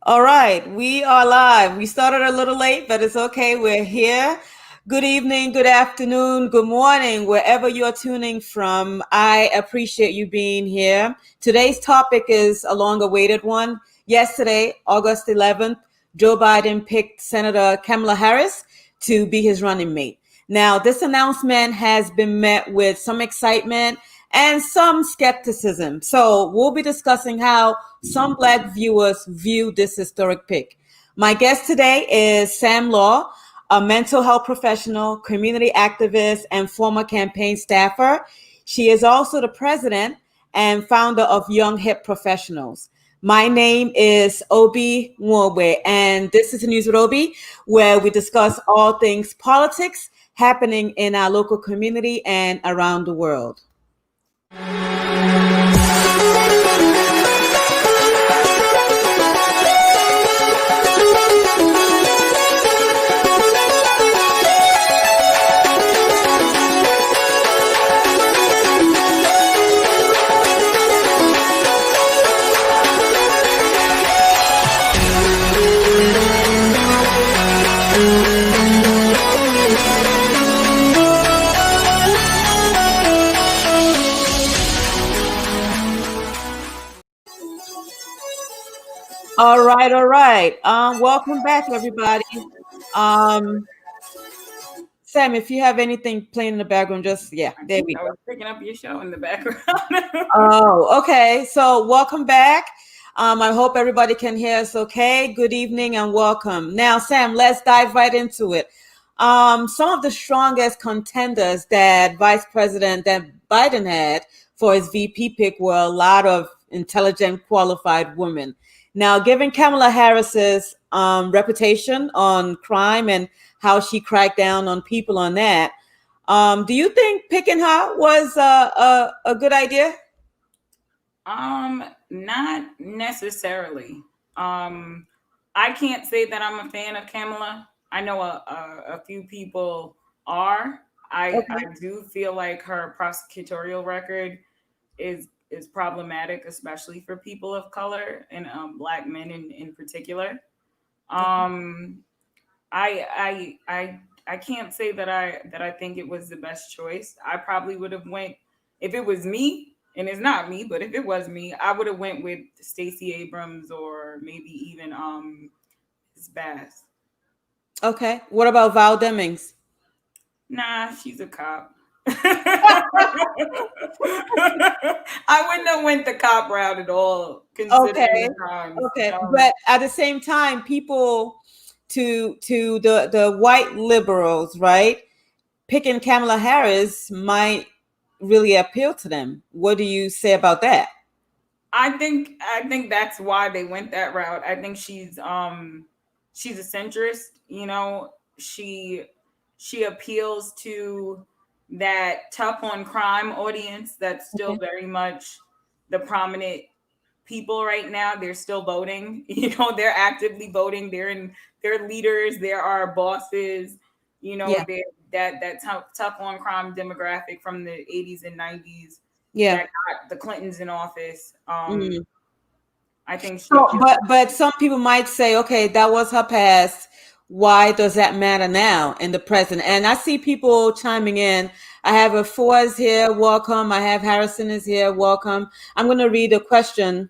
All right, we are live. We started a little late, but it's okay. We're here. Good evening, good afternoon, good morning, wherever you're tuning from. I appreciate you being here. Today's topic is a long awaited one. Yesterday, August 11th, Joe Biden picked Senator Kamala Harris to be his running mate. Now, this announcement has been met with some excitement and some skepticism. So we'll be discussing how some Black viewers view this historic pick. My guest today is Sam Law, a mental health professional, community activist, and former campaign staffer. She is also the president and founder of Young Hip Professionals. My name is Obi Nwobe, and this is the News with Obi, where we discuss all things politics happening in our local community and around the world. All right, all right. Welcome back, everybody. Um, Sam, if you have anything playing in the background, there we I go. was picking up your show in the background. Oh, okay. So welcome back. I hope everybody can hear us okay. Good evening and welcome. Now, Sam, let's dive right into it. Some of the strongest contenders that Vice President that Biden had for his VP pick were a lot of intelligent, qualified women. Now, given Kamala Harris's reputation on crime and how she cracked down on people on that, do you think picking her was a good idea? Not necessarily. I can't say that I'm a fan of Kamala. I know a few people are. I do feel like her prosecutorial record is problematic, especially for people of color and Black men in particular. Um, I can't say that I think it was the best choice. I probably would have went if it was me, and it's not me, but if it was me, I would have went with Stacey Abrams or maybe even Ms. Bass. Okay. What about Val Demings? Nah, she's a cop. I wouldn't have went the cop route at all, considering Okay. the times. Okay. But at the same time, people to the white liberals, right? Picking Kamala Harris might really appeal to them. What do you say about that? I think that's why they went that route. I think she's a centrist, she appeals to that tough on crime audience that's still Okay. very much the prominent people right now. They're still voting, they're actively voting. They're leaders, there are bosses, Yeah. they're that tough on crime demographic from the 80s and 90s Yeah. that got the Clintons in office. Mm. I think she So, appeals. but some people might say, okay, that was her past. Why does that matter now in the present? And I see people chiming in. I have a Fours here, welcome. I have Harrison is here, welcome. I'm going to read a question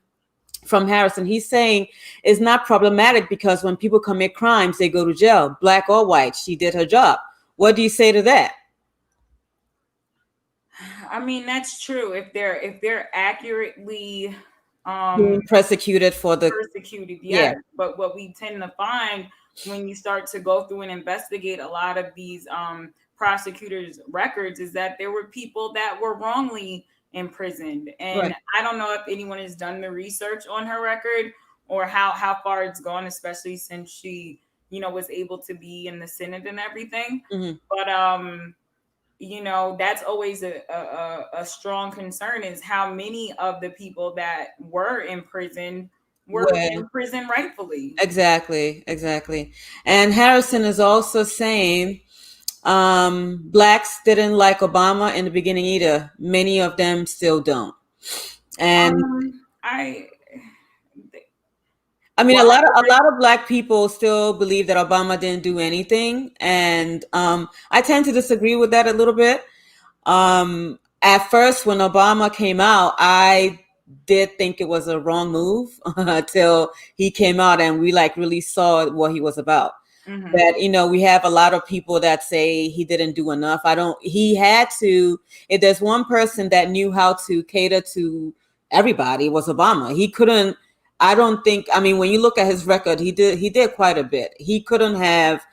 from Harrison. He's saying it's not problematic because when people commit crimes, they go to jail, black or white. She did her job. What do you say to that? I mean, that's true. If they're accurately Being persecuted for the persecuted, yeah. yes. But what we tend to find when you start to go through and investigate a lot of these prosecutors' records is that there were people that were wrongly imprisoned. And Right. I don't know if anyone has done the research on her record or how far it's gone, especially since she, was able to be in the Senate and everything. Mm-hmm. But that's always a strong concern, is how many of the people that were in prison were Well, in prison rightfully. exactly. And Harrison is also saying blacks didn't like Obama in the beginning either. Many of them still don't. And I I mean, Why? a lot of Black people still believe that Obama didn't do anything, and I tend to disagree with that a little bit. At first, when Obama came out, I did think it was a wrong move until he came out and we like really saw what he was about. Mm-hmm. That we have a lot of people that say he didn't do enough. I don't. He had to. If there's one person that knew how to cater to everybody, it was Obama. He couldn't. I don't think. I mean, when you look at his record, he did quite a bit. He couldn't have.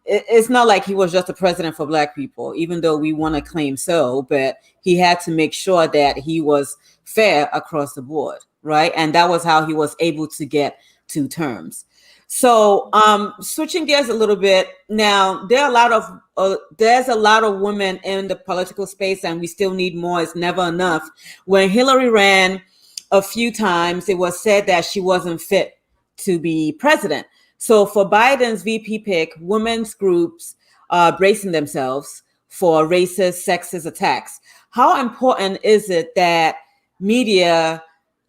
It's not like he was just a president for Black people, even though we want to claim so. But he had to make sure that he was fair across the board, right? And that was how he was able to get 2 terms. So, switching gears a little bit now, there's a lot of women in the political space, and we still need more. It's never enough. When Hillary ran a few times, it was said that she wasn't fit to be president. So, for Biden's VP pick, women's groups are bracing themselves for racist, sexist attacks. How important is it that media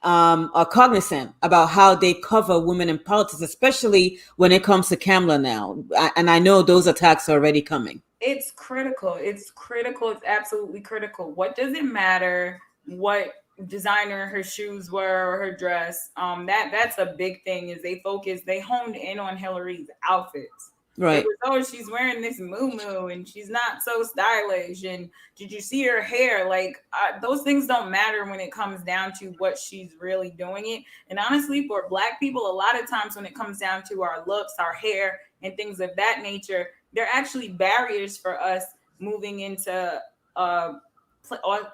are cognizant about how they cover women in politics, especially when it comes to Kamala now? And I know those attacks are already coming. It's critical. It's critical. It's absolutely critical. What does it matter what designer her shoes were or her dress? That's a big thing. Is they honed in on Hillary's outfits. It Right. was, oh, she's wearing this moo and she's not so stylish. And did you see her hair? Like, those things don't matter when it comes down to what she's really doing it. And honestly, for Black people, a lot of times when it comes down to our looks, our hair, and things of that nature, they're actually barriers for us moving into uh,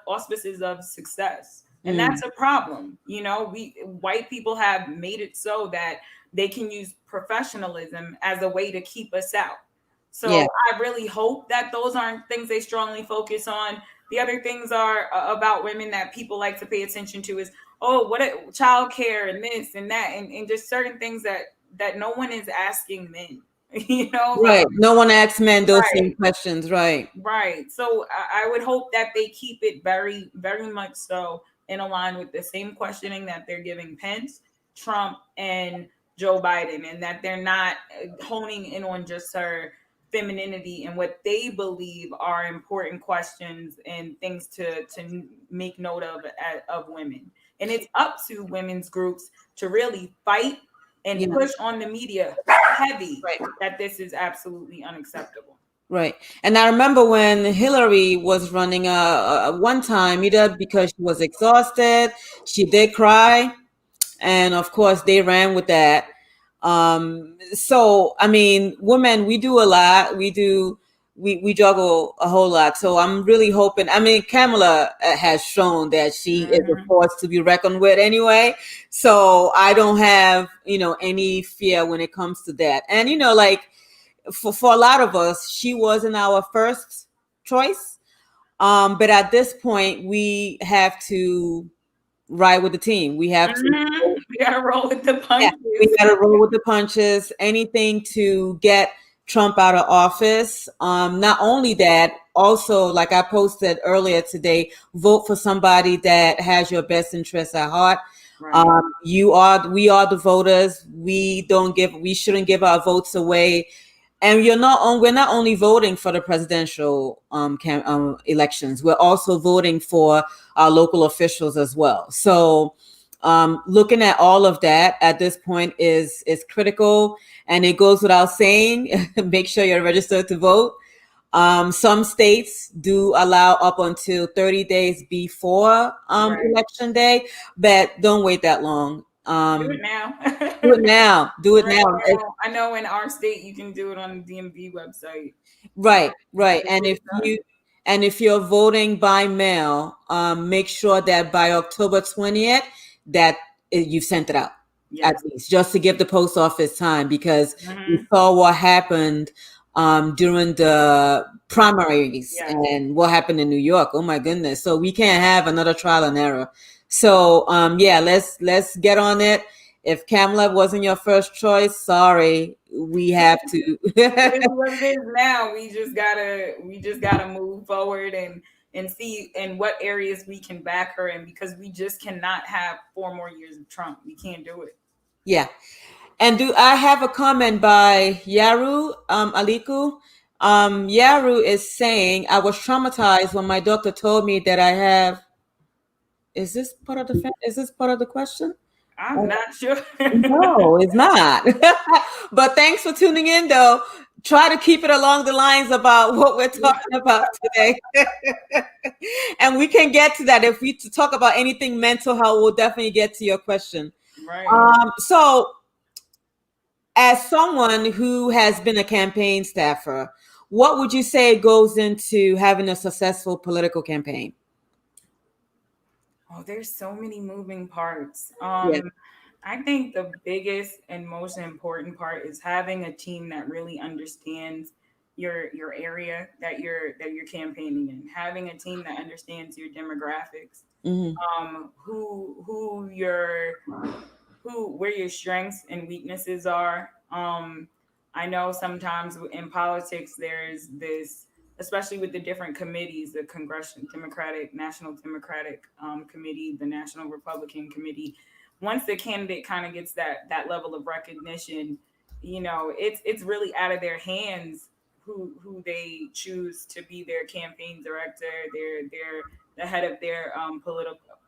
auspices of success. And Mm. that's a problem. You know, we white people have made it so that they can use professionalism as a way to keep us out. Yeah. So I really hope that those aren't things they strongly focus on. The other things are about women that people like to pay attention to is, oh, what child care and this and that, and just certain things that no one is asking men. You know, like, Right. No one asks men those same right. questions. Right. Right. So I would hope that they keep it very, very much so in line with the same questioning that they're giving Pence, Trump, and Joe Biden, and that they're not honing in on just her femininity and what they believe are important questions and things to make note of women. And it's up to women's groups to really fight and Yeah. push on the media heavy Right. that this is absolutely unacceptable. Right. And I remember when Hillary was running one time, either because she was exhausted, she did cry, and of course they ran with that. So I mean, women, we do a lot. We juggle a whole lot. So I'm really hoping. I mean, Kamala has shown that she is a Mhm. force to be reckoned with anyway. So I don't have any fear when it comes to that. And like for a lot of us, she wasn't our first choice. But at this point, we have to ride with the team. We have to, We gotta roll with the yeah, we punches. got to roll with the punches. Anything to get Trump out of office. Not only that, also, like I posted earlier today, vote for somebody that has your best interests at heart. Right. We are the voters. We shouldn't give our votes away. And we're not only voting for the presidential elections, we're also voting for our local officials as well. So looking at all of that at this point is critical, and it goes without saying, make sure you're registered to vote. Some states do allow up until 30 days before Right. election day, but don't wait that long. Do it now. Do it now. Do it Right now. now. I know in our state you can do it on the DMV website. Right, And right. just And get if it done. you're voting by mail, make sure that by October 20th that you've sent it out, at Yes. least, just to give the post office time, because we Hmm. saw what happened during the primaries Yes. and what happened in New York. Oh my goodness. So we can't have another trial and error. So yeah, let's get on it. If Kamala wasn't your first choice, sorry, we have to. It is what it is now. We just gotta move forward and see in what areas we can back her in, because we just cannot have 4 more years of Trump. We can't do it. Yeah. And do I have a comment by Yaru Aliku? Yaru is saying, I was traumatized when my doctor told me that I have. Is this part of the? Is this part of the question? I'm not sure. No, it's not. But thanks for tuning in, though. Try to keep it along the lines about what we're talking about today. And we can get to that. If we to talk about anything mental health, we'll definitely get to your question. Right. So, as someone who has been a campaign staffer, what would you say goes into having a successful political campaign? Oh, there's so many moving parts. Yeah. I think the biggest and most important part is having a team that really understands your area that you're campaigning in. Having a team that understands your demographics, Hmm. who your who where your strengths and weaknesses are. I know sometimes in politics there's this, especially with the different committees, the Congressional Democratic, National Democratic Committee, the National Republican Committee. Once the candidate kind of gets that level of recognition, it's really out of their hands who they choose to be their campaign director, their the head of their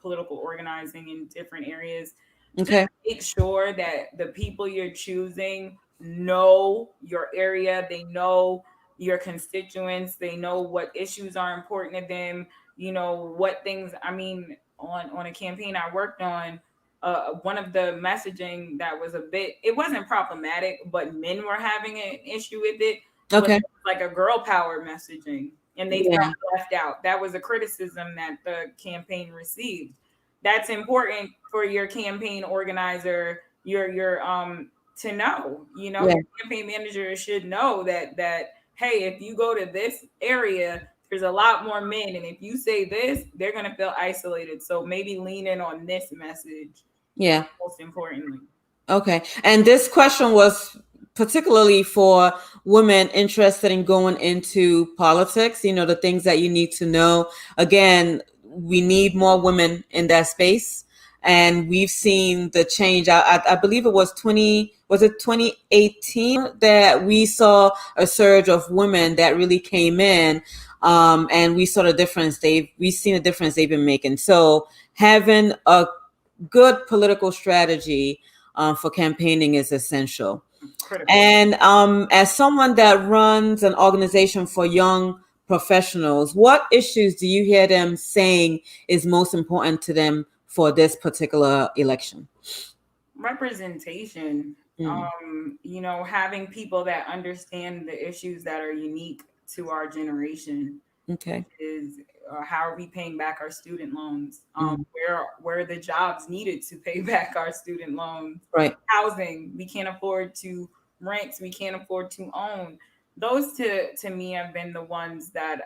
political organizing in different areas. Just Okay. make sure that the people you're choosing know your area, they know your constituents, they know what issues are important to them, what things. I mean, on a campaign I worked on, one of the messaging that was it wasn't problematic, but men were having an issue with it, was Okay. like a girl power messaging, and they felt Yeah. left out. That was a criticism that the campaign received. That's important for your campaign organizer, your to know. Yeah. Your campaign manager should know that hey, if you go to this area, there's a lot more men, and if you say this, they're gonna feel isolated. So maybe lean in on this message. Yeah. Most importantly. Okay. And this question was particularly for women interested in going into politics, the things that you need to know. Again, we need more women in that space. And we've seen the change. I believe it was 2018 that we saw a surge of women that really came in. And we saw the difference we've seen the difference they've been making. So having a good political strategy for campaigning is essential. Critical. And as someone that runs an organization for young professionals, what issues do you hear them saying is most important to them for this particular election? Representation. Mm, Having people that understand the issues that are unique to our generation, which okay. is how are we paying back our student loans? Mm, Where are the jobs needed to pay back our student loans? right. Housing, we can't afford to rent, we can't afford to own. Those to me have been the ones that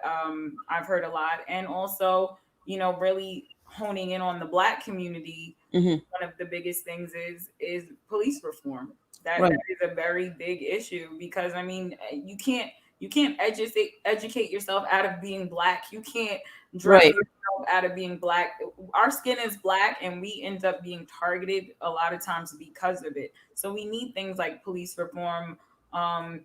I've heard a lot, and also really honing in on the Black community. Hmm. One of the biggest things is police reform. That Right. is a very big issue, because I mean, you can't educate yourself out of being Black. You can't dress Right. yourself out of being Black. Our skin is Black, and we end up being targeted a lot of times because of it. So we need things like police reform, um,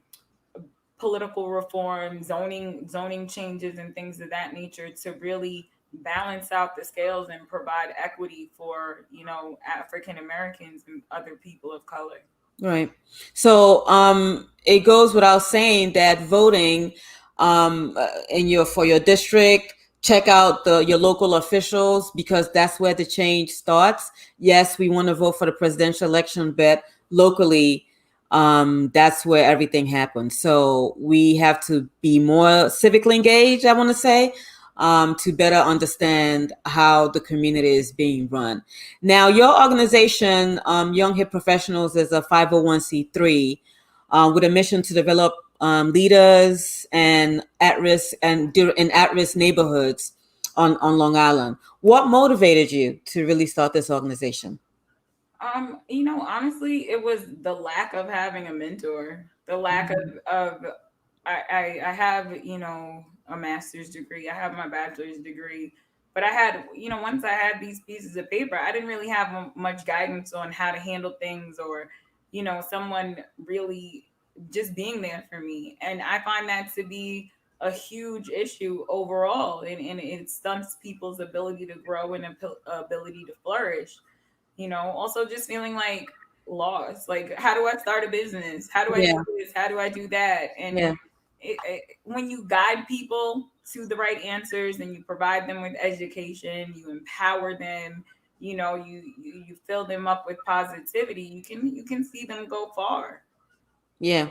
political reform, zoning changes, and things of that nature to really balance out the scales and provide equity for African Americans and other people of color. Right. So it goes without saying that voting in your for your district, check out your local officials because that's where the change starts. Yes, we want to vote for the presidential election, but locally, that's where everything happens. So we have to be more civically engaged, I want to say, to better understand how the community is being run. Now, your organization, Young Hip Professionals, is a 501c3 with a mission to develop leaders and in at-risk neighborhoods on Long Island. What motivated you to really start this organization? Honestly, it was the lack of having a mentor, the lack of I have, a master's degree, I have my bachelor's degree, but I had, once I had these pieces of paper, I didn't really have much guidance on how to handle things, or, someone really just being there for me. And I find that to be a huge issue overall, and it stunts people's ability to grow and ability to flourish. Also just feeling like lost. Like, how do I start a business? How do I do Yeah. this? How do I do that? And Yeah. when you guide people to the right answers and you provide them with education, you empower them, you fill them up with positivity, you can see them go far. Yeah.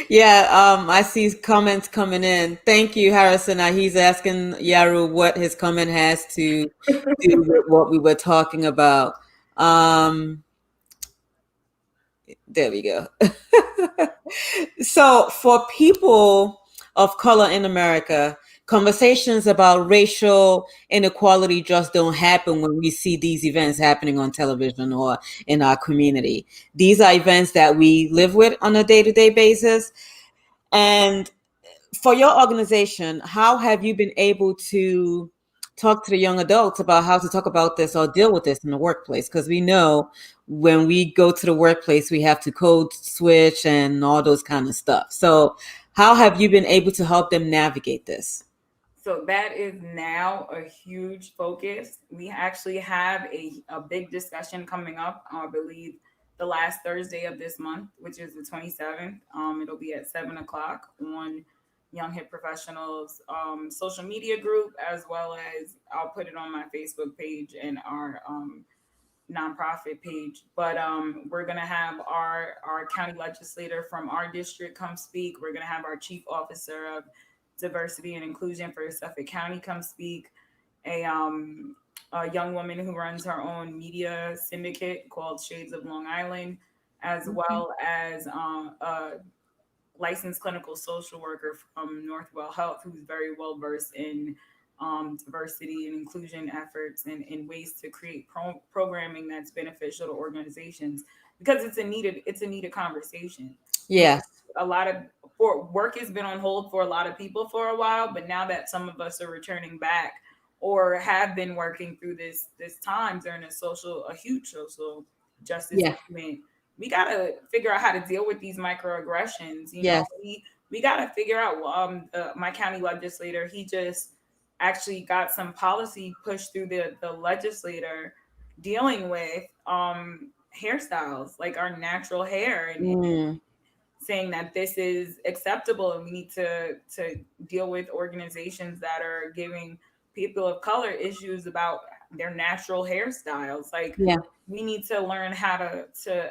Yeah, I see comments coming in. Thank you, Harrison. He's asking Yaru what his comment has to do with what we were talking about. Um, there we go. So, for people of color in America, conversations about racial inequality just don't happen when we see these events happening on television or in our community. These are events that we live with on a day to day basis. And for your organization, how have you been able to talk to the young adults about how to talk about this or deal with this in the workplace? Because we know when we go to the workplace, we have to code switch and all those kind of stuff. So, how have you been able to help them navigate this? So that is now a huge focus. We actually have a big discussion coming up, I believe, the last Thursday of this month, which is the 27th. It'll be at 7 o'clock on Young Hip Professionals social media group, as well as I'll put it on my Facebook page and our nonprofit page. But we're gonna have our county legislator from our district come speak. We're gonna have our chief officer of diversity and inclusion for Suffolk County come speak. A young woman who runs her own media syndicate called Shades of Long Island, as well as a licensed clinical social worker from Northwell Health, who's very well versed in diversity and inclusion efforts and ways to create programming that's beneficial to organizations, because it's a needed conversation. You know, Yes. a lot of work has been on hold for a lot of people for a while, but now that some of us are returning back or have been working through this time during a huge social justice Yeah. movement, we got to figure out how to deal with these microaggressions. Yes. We got to figure out. My county legislator, he just actually got some policy pushed through the legislator dealing with hairstyles, like our natural hair, and Mm, saying that this is acceptable, and we need to deal with organizations that are giving people of color issues about their natural hairstyles. Like, yeah. we need to learn how to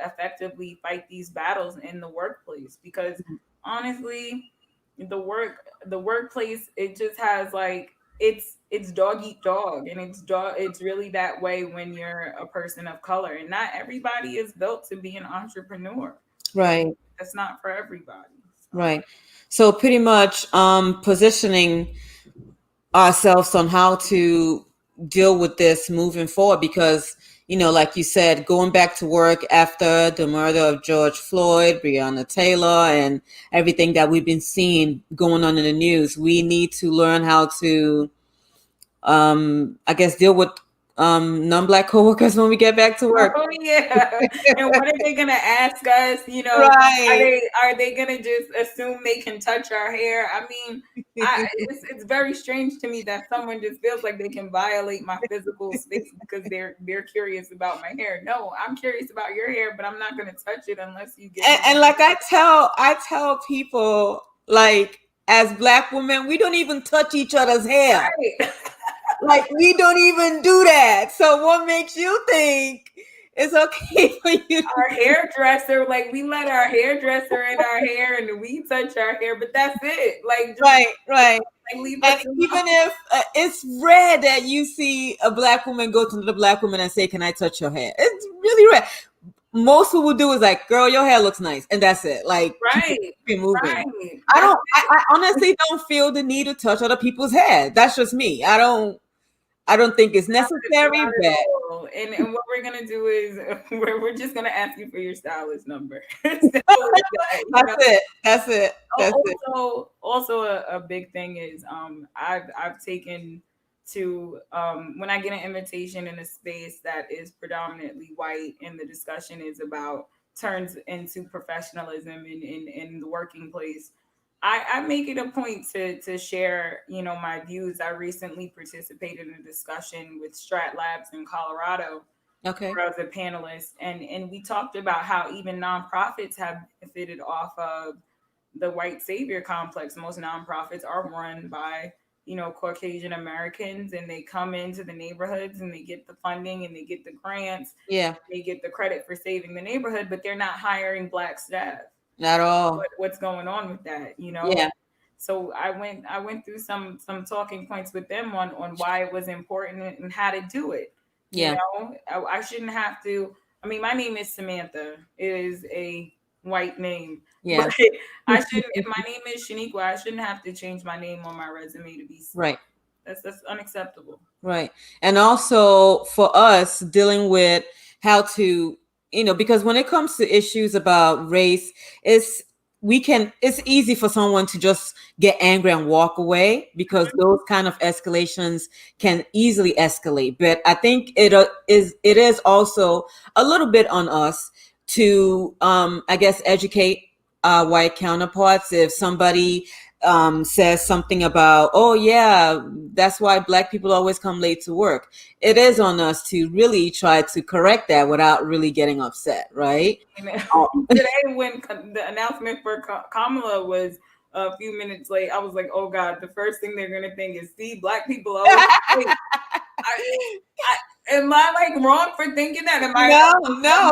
effectively fight these battles in the workplace, because honestly, the workplace, it just has like, it's dog eat dog, and it's really that way when you're a person of color, and not everybody is built to be an entrepreneur. it, Right. that's not for everybody. So Right. So pretty much positioning ourselves on how to deal with this moving forward, because like you said, going back to work after the murder of George Floyd, Breonna Taylor, and everything that we've been seeing going on in the news, we need to learn how to I guess deal with non-black coworkers when we get back to work. oh yeah. And what are they gonna ask us? Are Right. they gonna just assume they can touch our hair? I mean, it's very strange to me that someone just feels like they can violate my physical space because they're curious about my hair. No, I'm curious about your hair, but I'm not gonna touch it unless you give me. And like I tell people, like, as black women, we don't even touch each other's hair. Right. Like, we don't even do that. So what makes you think it's okay for you to Our hairdresser, like, we let our hairdresser in our hair and we touch our hair, but that's it. Like, just right, right. like leave And us alone. even if it's rare that you see a black woman go to another black woman and say, "Can I touch your hair?" It's really rare. Most people do is like, "Girl, your hair looks nice," and that's it. Like, Right. keep moving. Right. I That's don't. I honestly don't feel the need to touch other people's hair. That's just me. I don't. I don't think it's necessary, not at but all. And what we're gonna do is we're just gonna ask you for your stylist number. Simple as that, that's it. That's it. That's it. Also a big thing is I've taken to when I get an invitation in a space that is predominantly white and the discussion is about turns into professionalism in the working place. I make it a point to share, my views. I recently participated in a discussion with Strat Labs in Colorado Okay. where I was a panelist, and we talked about how even nonprofits have benefited off of the white savior complex. Most nonprofits are run by Caucasian Americans, and they come into the neighborhoods and they get the funding and they get the grants, Yeah. they get the credit for saving the neighborhood, but they're not hiring black staff. Not all. What's going on with that, Yeah. so I went through some talking points with them on why it was important and how to do it. you Yeah. know I shouldn't have to. I mean, my name is Samantha. It is a white name, but Yeah. I shouldn't. If my name is Shaniqua, I shouldn't have to change my name on my resume to be Smith. Right. That's unacceptable. Right. And also for us dealing with how to, because when it comes to issues about race, it's it's easy for someone to just get angry and walk away because those kind of escalations can easily escalate. But I think it is also a little bit on us to I guess educate our white counterparts. If somebody says something about, oh yeah, that's why black people always come late to work, it is on us to really try to correct that without really getting upset, right? And Oh, today, when the announcement for Kamala was a few minutes late, I was like, "Oh God!" The first thing they're gonna think is, "See, black people always late." Am I like wrong for thinking that? Am I no, wrong no,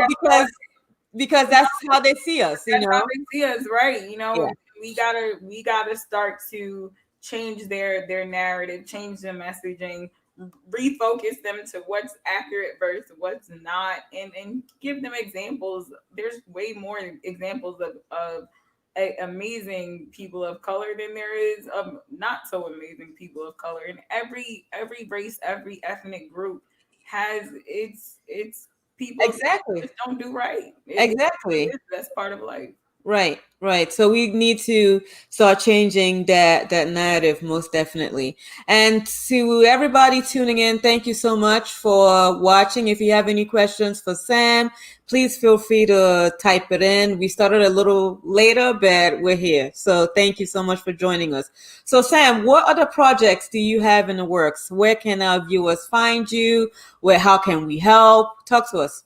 because that's how they see us, that's how they see us, right? Yeah. We gotta start to change their narrative, change the messaging, refocus them to what's accurate versus what's not, and give them examples. There's way more examples of amazing people of color than there is of not so amazing people of color. And every race, every ethnic group has its people that Exactly. just don't do right. Exactly. That's part of life. Right, right. So we need to start changing that narrative most definitely. And to everybody tuning in, thank you so much for watching. If you have any questions for Sam, please feel free to type it in. We started a little later, but we're here. So thank you so much for joining us. So Sam, what other projects do you have in the works? Where can our viewers find you? How can we help? Talk to us.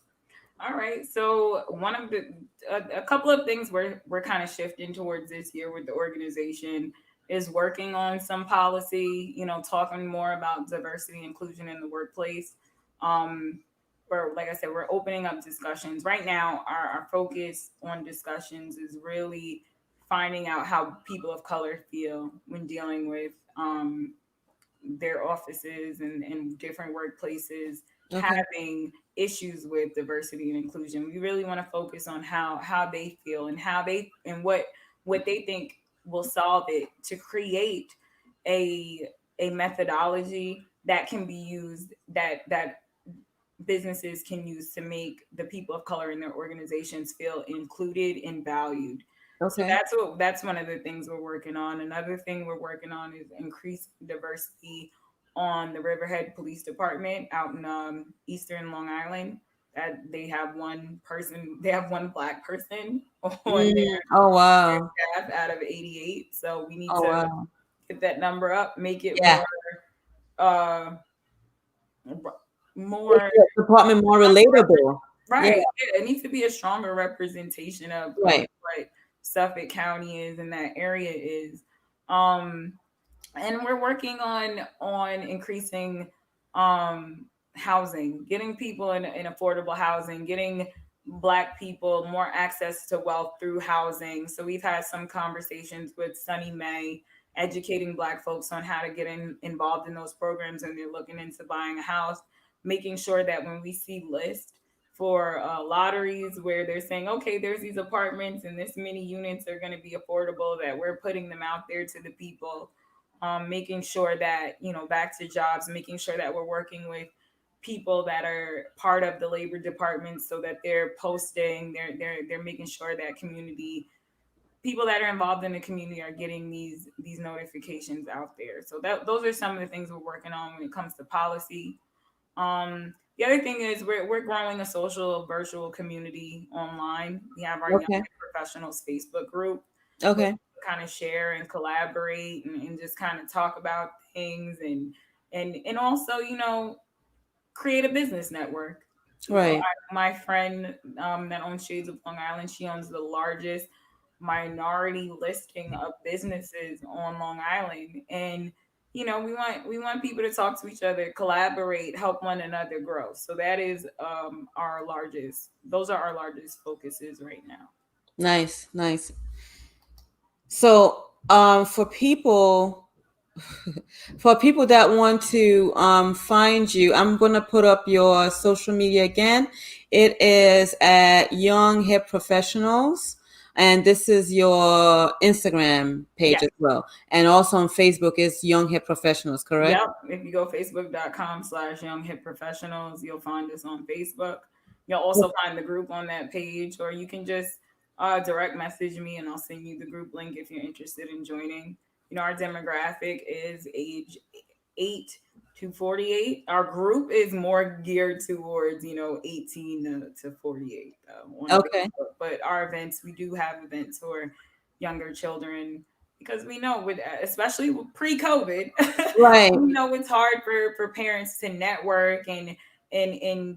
All right. So one of the a couple of things we're kind of shifting towards this year with the organization is working on some policy. Talking more about diversity and inclusion in the workplace. Um, we're like I said, we're opening up discussions right now. Our focus on discussions is really finding out how people of color feel when dealing with their offices and different workplaces Okay. having issues with diversity and inclusion. We really want to focus on how they feel and how they and what they think will solve it to create a a methodology that can be used that businesses can use to make the people of color in their organizations feel included and valued. So Okay. that's one of the things we're working on. Another thing we're working on is increase diversity on the Riverhead Police Department out in Eastern Long Island. That they have one black person on Oh wow. their staff out of 88. So we need Oh to wow. get that number up, make it Yeah. uh Make more the department more relatable. Yeah. right. Yeah, it needs to be a stronger representation of Right. what Suffolk County is and that area is. Um, and we're working on increasing housing, getting people in affordable housing, getting black people more access to wealth through housing. So we've had some conversations with Sunny May, educating black folks on how to get involved in those programs and they're looking into buying a house, making sure that when we see lists for lotteries where they're saying, okay, there's these apartments and this many units are going to be affordable, that we're putting them out there to the people, making sure that, back to jobs, making sure that we're working with people that are part of the labor department so that they're posting, they're making sure that community people that are involved in the community are getting these notifications out there. So that those are some of the things we're working on when it comes to policy. The other thing is we're growing a social virtual community online. We have our Young Okay. Professionals Facebook group where Okay. we kind of share and collaborate and just kind of talk about things and also create a business network. Right. My friend that owns Shades of Long Island, she owns the largest minority listing of businesses on Long Island, and we want people to talk to each other, collaborate, help one another grow. So that is our largest. Those are our largest focuses right now. Nice. Nice. So, for people that want to find you, I'm going to put up your social media again. It is at Young Hip Professionals. And this is your Instagram page Yeah. as well. And also on Facebook is Young Hip Professionals, correct? Yep. If you go facebook.com/young hip professionals, you'll find us on Facebook. You'll also find the group on that page, or you can just direct message me and I'll send you the group link if you're interested in joining. Our demographic is age 8 to 48. Our group is more geared towards, 18 to 48 on Okay. Facebook. But our events, we do have events for younger children because we know with especially pre-COVID, Right. we know it's hard for parents to network and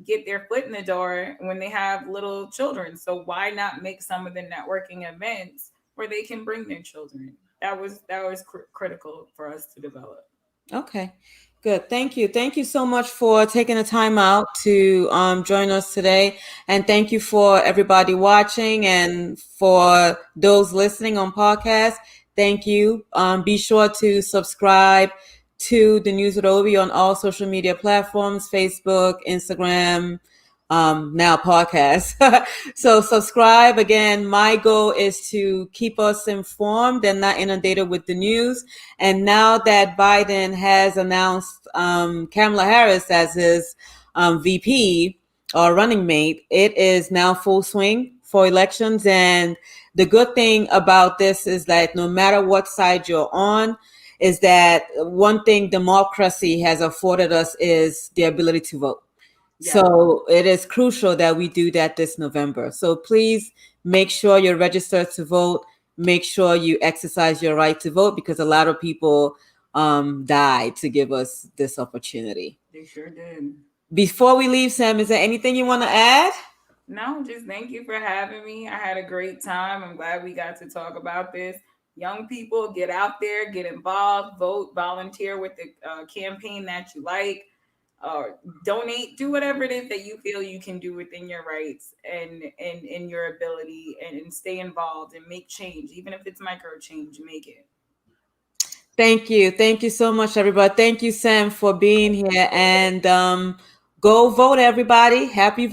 get their foot in the door when they have little children. So why not make some of the networking events where they can bring their children? That was critical for us to develop. Okay, good. Thank you. Thank you so much for taking the time out to join us today. And thank you for everybody watching and for those listening on podcast. Thank you. Be sure to subscribe to the News with Obi on all social media platforms, Facebook, Instagram, now podcast. So subscribe. Again, my goal is to keep us informed and not inundated with the news. And now that Biden has announced Kamala Harris as his VP or running mate, it is now full swing for elections. And the good thing about this is that no matter what side you're on, is that one thing democracy has afforded us is the ability to vote. Yeah. So it is crucial that we do that this November. So please make sure you're registered to vote. Make sure you exercise your right to vote because a lot of people died to give us this opportunity. They sure did. Before we leave, Sam, is there anything you want to add? No, just thank you for having me. I had a great time. I'm glad we got to talk about this. Young people, get out there, get involved, vote, volunteer with the campaign that you like, donate, do whatever it is that you feel you can do within your rights and your ability, and stay involved and make change, even if it's micro change, make it. Thank you. Thank you so much, everybody. Thank you, Sam, for being here. And go vote, everybody. Happy voting.